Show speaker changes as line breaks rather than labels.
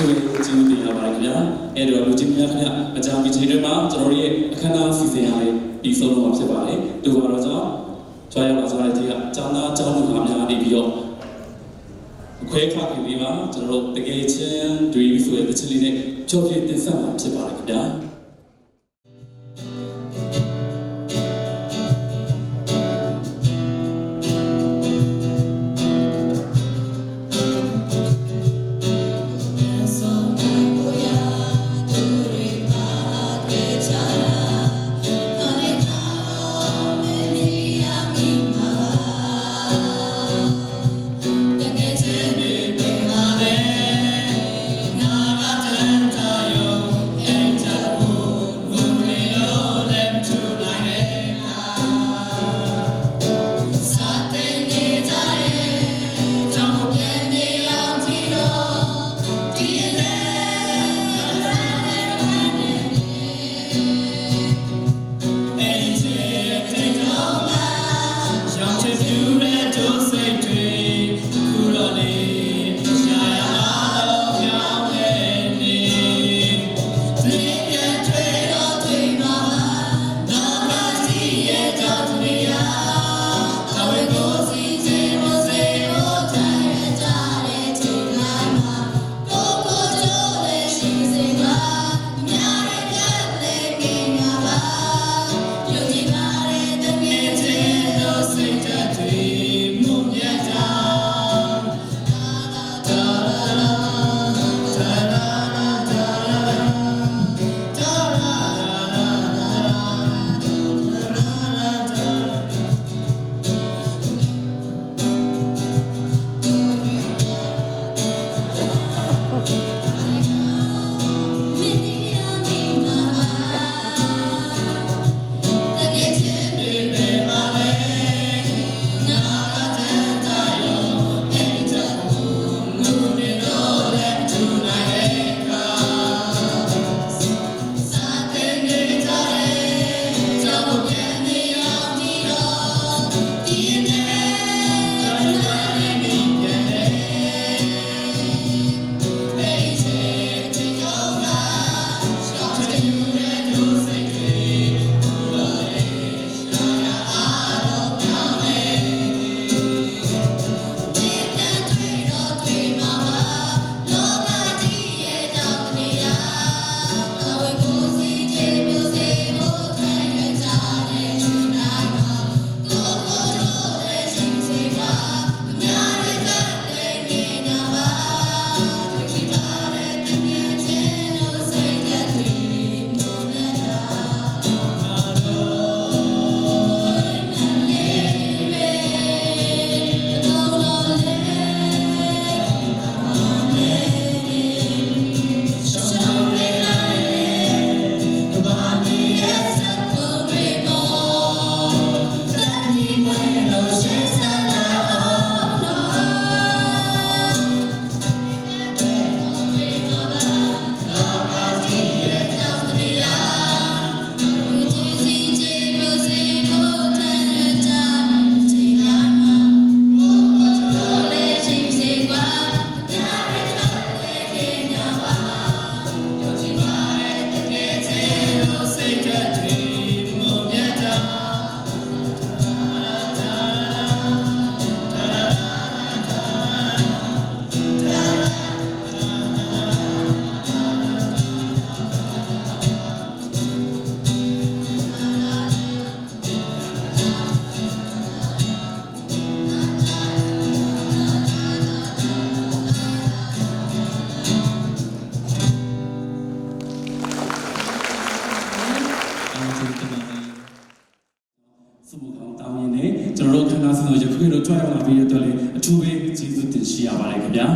ထူးကျေးဇူးတင်ရပါတယ်ခင်ဗျာအဲ့တော့လူချင်းများခင်ဗျာအကြံပေးခြင်းတွေမှာကျွန်တော်တို့ရဲ့အခမ်းအနားစီစဉ်ရတဲ့ဒီဆုံးတော့ဖြစ်ပါတယ်ဒီကတော့ကြောင့်ကြွားရပါစားတဲ့ကြီးကကျောင်းသားကျောင်းသူများနေပြီးတော့ခွဲခါပြီးပါကျွန်တော်တို့တကယ်ချင်းတွေးဆိုတဲ့တချင်လေးနဲ့ကြော်ပြတင်ဆက်မှာဖြစ်ပါတယ်ခင်ဗျာကျွန်တော်တို့ခဏစဉ်တော့ရခွေတို့ကြွားရမှာပြီးတဲ့အတွက်လည်းအထူးပဲကျေးဇူးတင်ရှိရပါတယ်ခင်ဗျာ